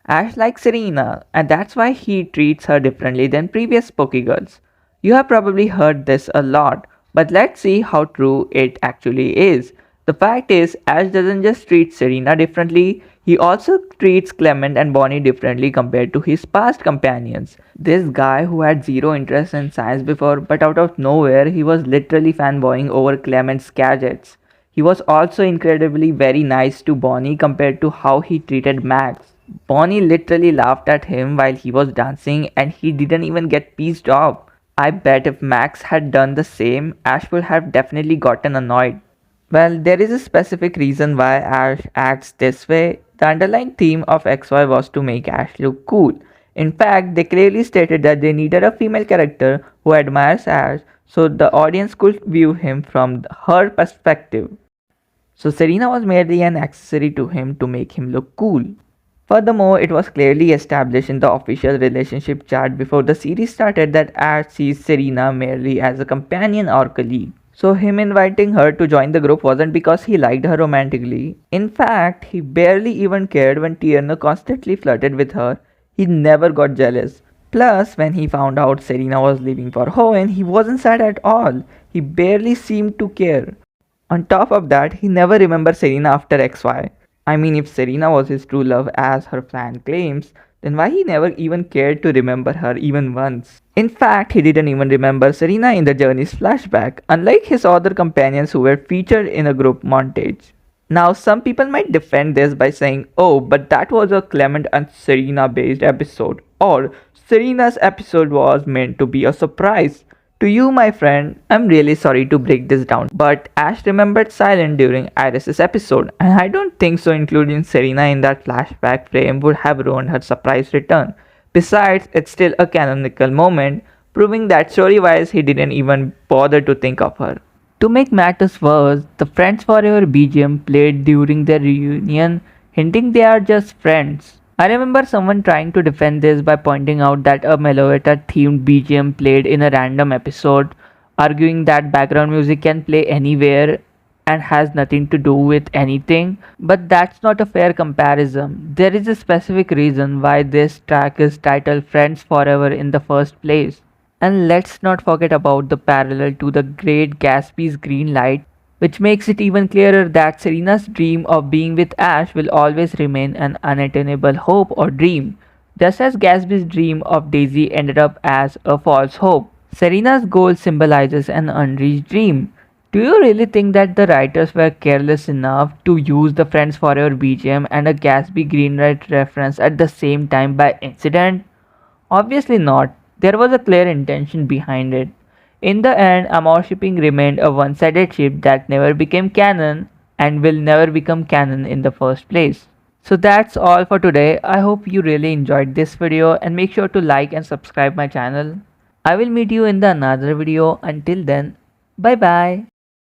Ash likes Serena, and that's why he treats her differently than previous Pokégirls. You have probably heard this a lot, but let's see how true it actually is. The fact is, Ash doesn't just treat Serena differently, he also treats Clement and Bonnie differently compared to his past companions. This guy who had zero interest in science before, but out of nowhere, he was literally fanboying over Clement's gadgets. He was also incredibly very nice to Bonnie compared to how he treated Max. Bonnie literally laughed at him while he was dancing and he didn't even get pissed off. I bet if Max had done the same, Ash would have definitely gotten annoyed. Well, there is a specific reason why Ash acts this way. The underlying theme of XY was to make Ash look cool. In fact, they clearly stated that they needed a female character who admires Ash so the audience could view him from her perspective. So Serena was merely an accessory to him to make him look cool. Furthermore, it was clearly established in the official relationship chart before the series started that Ash sees Serena merely as a companion or colleague. So him inviting her to join the group wasn't because he liked her romantically. In fact, he barely even cared when Tierno constantly flirted with her. He never got jealous. Plus, when he found out Serena was leaving for Hoenn, he wasn't sad at all. He barely seemed to care. On top of that, he never remembered Serena after XY. I mean, if Serena was his true love as her fan claims, then why he never even cared to remember her even once? In fact, he didn't even remember Serena in the journey's flashback, unlike his other companions who were featured in a group montage. Now, some people might defend this by saying, oh, but that was a Clement and Serena based episode, or Serena's episode was meant to be a surprise. To you, my friend, I'm really sorry to break this down, but Ash remembered silent during Iris's episode, and I don't think so including Serena in that flashback frame would have ruined her surprise return. Besides, it's still a canonical moment, proving that story-wise he didn't even bother to think of her. To make matters worse, the Friends Forever BGM played during their reunion, hinting they are just friends. I remember someone trying to defend this by pointing out that a Meloetta themed BGM played in a random episode, arguing that background music can play anywhere and has nothing to do with anything. But that's not a fair comparison. There is a specific reason why this track is titled Friends Forever in the first place. And let's not forget about the parallel to the Great Gatsby's Green Light, which makes it even clearer that Serena's dream of being with Ash will always remain an unattainable hope or dream, just as Gatsby's dream of Daisy ended up as a false hope. Serena's goal symbolizes an unreached dream. Do you really think that the writers were careless enough to use the Friends Forever BGM and a Gatsby Greenlight reference at the same time by accident? Obviously not. There was a clear intention behind it. In the end, AmourShipping remained a one-sided ship that never became canon and will never become canon in the first place. So that's all for today. I hope you really enjoyed this video and make sure to like and subscribe my channel. I will meet you in the another video. Until then, bye bye.